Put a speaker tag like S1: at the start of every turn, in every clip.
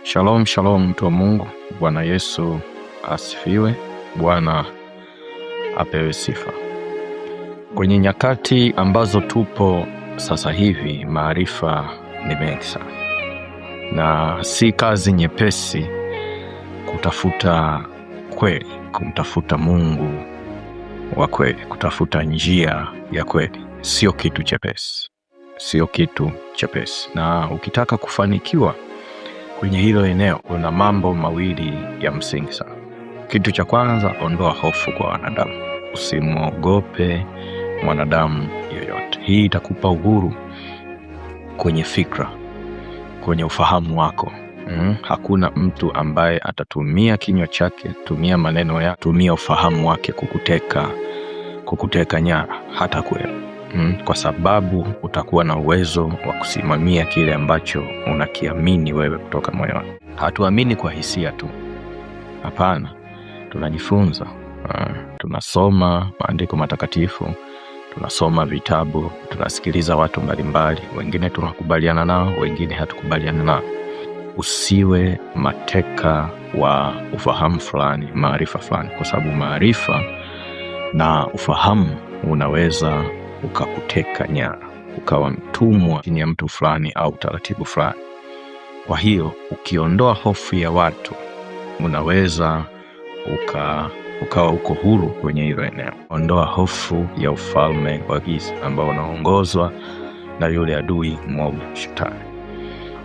S1: Shalom, shalom mtu wa Mungu. Bwana Yesu asifiwe. Bwana apewe sifa. Kwenye nyakati ambazo tupo sasa hivi, maarifa ni mengi sana, na si kazi nyepesi kutafuta kweli, kumtafuta Mungu wa kweli, kutafuta njia ya kweli. Sio kitu chepesi, sio kitu chepesi. Na ukitaka kufanikiwa kwenye hilo eneo, kuna mambo mawili ya msingi sana. Kitu cha kwanza, ondoa hofu kwa wanadamu. Usimwogope mwanadamu yoyote. Hii itakupa uhuru kwenye fikra, kwenye ufahamu wako. Hakuna mtu ambaye atatumia kinywa chake, tumia maneno ya, tumia ufahamu wake kukuteka nyara, hata kweli. Kwa sababu utakuwa na uwezo wa kusimamia kile ambacho unakiamini wewe kutoka moyoni. Hatuamini kwa hisia tu. Hapana, tunajifunza. Tunasoma maandiko matakatifu, tunasoma vitabu, tunasikiliza watu mbalimbali. Wengine tunakubaliana nao, wengine hatukubaliana nao. Usiwe mateka wa ufahamu fulani, maarifa fulani, kwa sababu maarifa na ufahamu unaweza ukakuteka nyara, ukawa mtumwa chini ya mtu fulani au taratibu fulani. Kwa hiyo ukiondoa hofu ya watu, unaweza ukawa uko huru kwenye hilo eneo. Ondoa hofu ya ufalme wa giza ambao unaongozwa na yule adui mwovu, Shetani.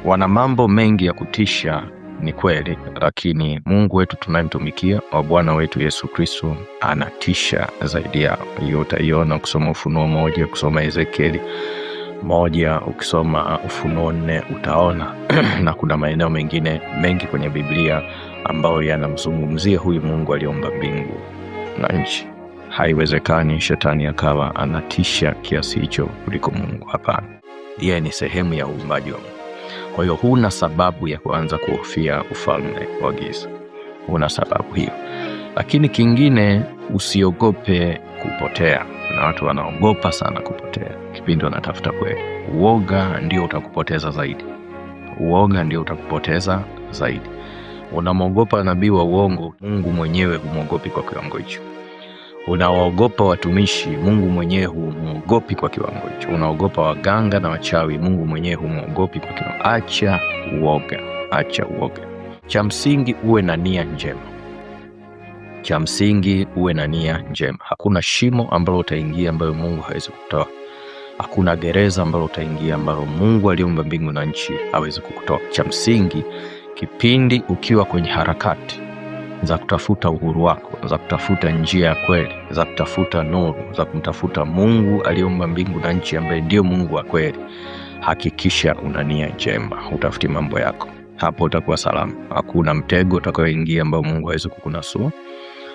S1: Wana mambo mengi ya kutisha, ni kweli, lakini Mungu wetu tunayemtumikia, wa Bwana wetu Yesu Kristo, anatisha zaidi yao. Hiyo utaiona ukisoma Ufunuo 1, ukisoma Ezekieli 1, ukisoma Ufunuo 4 utaona na kuna maeneo mengine mengi kwenye Biblia ambayo yanamzungumzia huyu Mungu aliyeumba mbingu na nchi. Haiwezekani Shetani akawa anatisha kiasi hicho kuliko Mungu. Hapana, yeye ni sehemu ya uumbaji wa Mungu. Kwa hiyo huna sababu ya kuanza kuhofia ufalme wa giza. Huna sababu hiyo. Lakini kingine, usiogope kupotea. Na watu wanaogopa sana kupotea kipindi wanatafuta kweli. Uoga ndio utakupoteza zaidi. Uoga ndio utakupoteza zaidi. Unamwogopa nabii wa uongo, Mungu mwenyewe humwogopi kwa kiwango hicho. Unawaogopa watumishi, Mungu mwenyewe humwogopi kwa kiwango hicho. Unaogopa waganga na wachawi, Mungu mwenyewe humwogopi kwa kiwango. Acha uoga, acha uoga. Cha msingi uwe na nia njema. Cha msingi uwe na nia njema. Hakuna shimo ambalo utaingia ambayo Mungu hawezi kukutoa. Hakuna gereza ambalo utaingia ambalo Mungu aliumba mbingu na nchi hawezi kukutoa. Cha msingi, kipindi ukiwa kwenye harakati za kutafuta uhuru wako, za kutafuta njia ya kweli, za kutafuta nuru, za kumtafuta Mungu aliyeumba mbingu na nchi ambaye ndio Mungu wa kweli, hakikisha una nia njema, utafuti mambo yako. Hapo utakuwa salama. Hakuna mtego utakaoingia ambao Mungu hawezi kukunasua.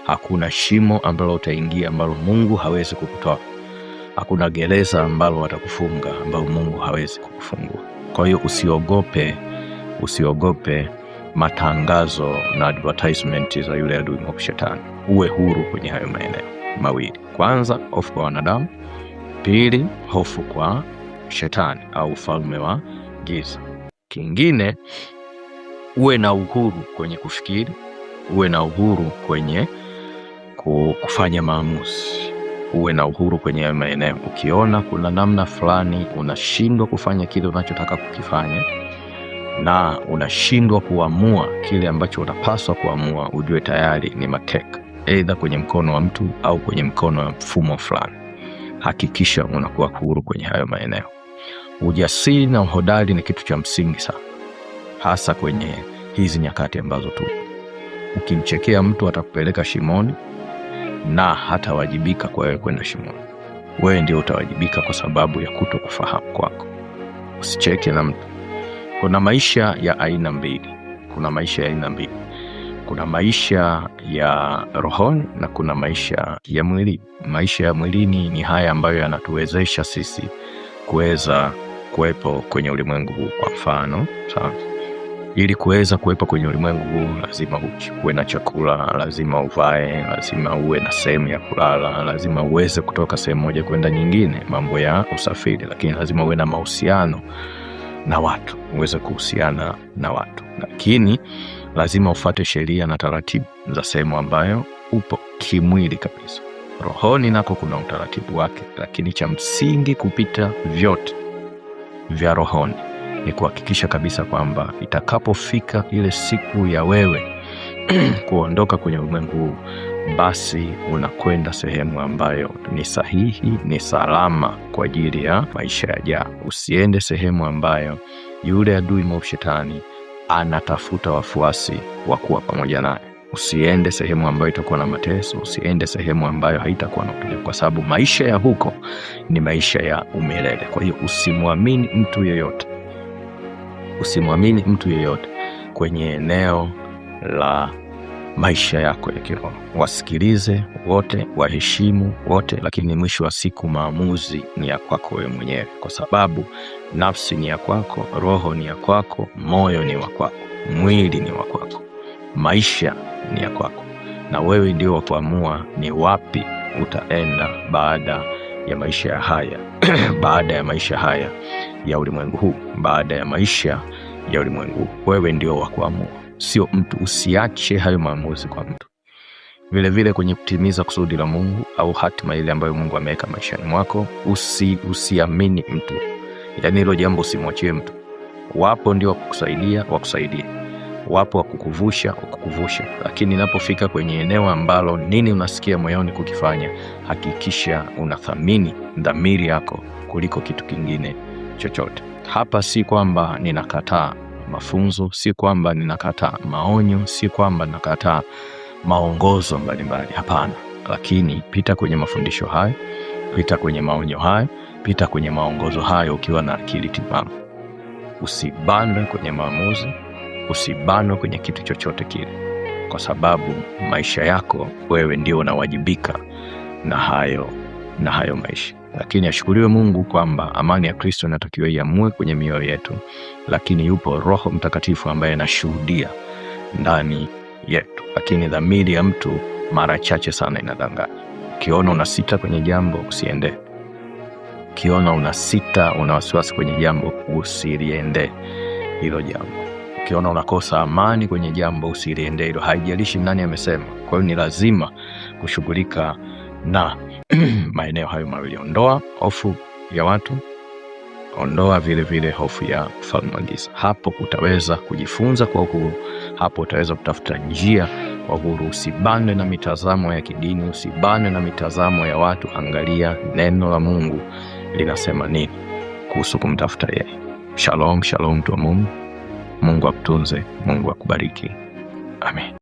S1: Hakuna shimo ambalo utaingia ambalo Mungu hawezi kukutoa. Hakuna gereza ambalo watakufunga ambao Mungu hawezi kukufungua. Kwa hiyo usiogope matangazo na advertisement za yule adui mwovu Shetani. Uwe huru kwenye hayo maeneo mawili. Kwanza, hofu kwa wanadamu. Pili, hofu kwa Shetani au ufalme wa giza. Kingine, uwe na uhuru kwenye kufikiri, uwe na uhuru kwenye kufanya maamuzi. Uwe na uhuru kwenye hayo maeneo. Ukiona kuna namna fulani unashindwa kufanya kile unachotaka kukifanya, na unashindwa kuamua kile ambacho unapaswa kuamua, ujue tayari ni mateka, aidha kwenye mkono wa mtu au kwenye mkono wa mfumo fulani. Hakikisha unakuwa huru kwenye hayo maeneo. Ujasiri na uhodari ni kitu cha msingi sana, hasa kwenye hizi nyakati ambazo tu. Ukimchekea mtu atakupeleka shimoni, na hatawajibika kwa wewe kwenda shimoni. Wewe ndio utawajibika kwa sababu ya kutokufahamu kwako. Usicheke na mtu. Kuna maisha ya aina mbili. Kuna maisha ya rohoni na kuna maisha ya mwili. Maisha ya mwilini ni haya ambayo yanatuwezesha sisi kuweza kuwepo kwenye ulimwengu huu. Kwa mfano, sawa? Ili kuweza kuwepo kwenye ulimwengu huu lazima uwe na chakula, lazima uvae, lazima uwe na sehemu ya kulala, lazima uweze kutoka sehemu moja kwenda nyingine, mambo ya usafiri. Lakini lazima uwe na mahusiano na watu, uweze kuhusiana na watu, lakini lazima ufuate sheria na taratibu za sehemu ambayo upo kimwili kabisa. Rohoni nako kuna utaratibu wake, lakini cha msingi kupita vyote vya rohoni ni kuhakikisha kabisa kwamba itakapofika ile siku ya wewe kuondoka kwenye ulimwengu huu, basi unakwenda sehemu ambayo ni sahihi, ni salama kwa ajili ya maisha yajayo. Usiende sehemu ambayo yule adui mwovu Shetani anatafuta wafuasi wa kuwa pamoja naye. Usiende sehemu ambayo itakuwa na mateso, usiende sehemu ambayo haitakuwa na utulivu, kwa sababu maisha ya huko ni maisha ya umilele. Kwa hiyo usimwamini mtu yeyote, usimwamini mtu yeyote kwenye eneo la maisha yako ya kiroho. Wasikilize wote, waheshimu wote, lakini mwisho wa siku maamuzi ni ya kwako wewe mwenyewe, kwa sababu nafsi ni ya kwako, roho ni ya kwako, moyo ni wa kwako, mwili ni wa kwako, maisha ni ya kwako, na wewe ndio wa kuamua ni wapi utaenda baada ya maisha haya baada ya maisha haya ya ulimwengu huu, baada ya maisha ya ulimwengu huu. Wewe ndio wa kuamua, sio mtu. Usiache hayo maamuzi kwa mtu. Vile vile kwenye kutimiza kusudi la Mungu au hatima ile ambayo Mungu ameweka maishani mwako, usiamini mtu. Yaani hilo jambo usimwachie mtu. Wapo ndio wakukusaidia, wakusaidie. Wapo wakukuvusha, wakukuvusha. Lakini inapofika kwenye eneo ambalo nini unasikia moyoni kukifanya, hakikisha unathamini dhamiri yako kuliko kitu kingine chochote. Hapa si kwamba ninakataa mafunzo, si kwamba ninakataa maonyo, si kwamba ninakataa maongozo mbalimbali. Hapana, lakini pita kwenye mafundisho hayo, pita kwenye maonyo hayo, pita kwenye maongozo hayo ukiwa na akili timamu. Usibanwe kwenye maamuzi, usibanwe kwenye kitu chochote kile, kwa sababu maisha yako wewe ndio unawajibika na hayo maisha. Lakini ashukuriwe Mungu kwamba amani ya Kristo inatakiwa iamue kwenye mioyo yetu, lakini yupo Roho Mtakatifu ambaye anashuhudia ndani yetu. Lakini dhamiri ya mtu mara chache sana inadanganya. Ukiona unasita kwenye jambo, usiende. Ukiona unasita, una wasiwasi kwenye jambo, usiliende hilo jambo. Ukiona unakosa amani kwenye jambo, usiliende hilo. Haijalishi nani amesema. Kwa hiyo ni lazima kushughulika na maeneo hayo mawili. Ondoa hofu ya watu, ondoa vile vile hofu ya ufalme wa giza. Hapo utaweza kujifunza kwa uhuru, hapo utaweza kutafuta njia kwa uhuru. Usibanwe na mitazamo ya kidini, usibanwe na mitazamo ya watu. Angalia neno la Mungu linasema nini kuhusu kumtafuta yeye. Shalom, shalom tu wa Mungu. Mungu akutunze, Mungu akubariki. Amen.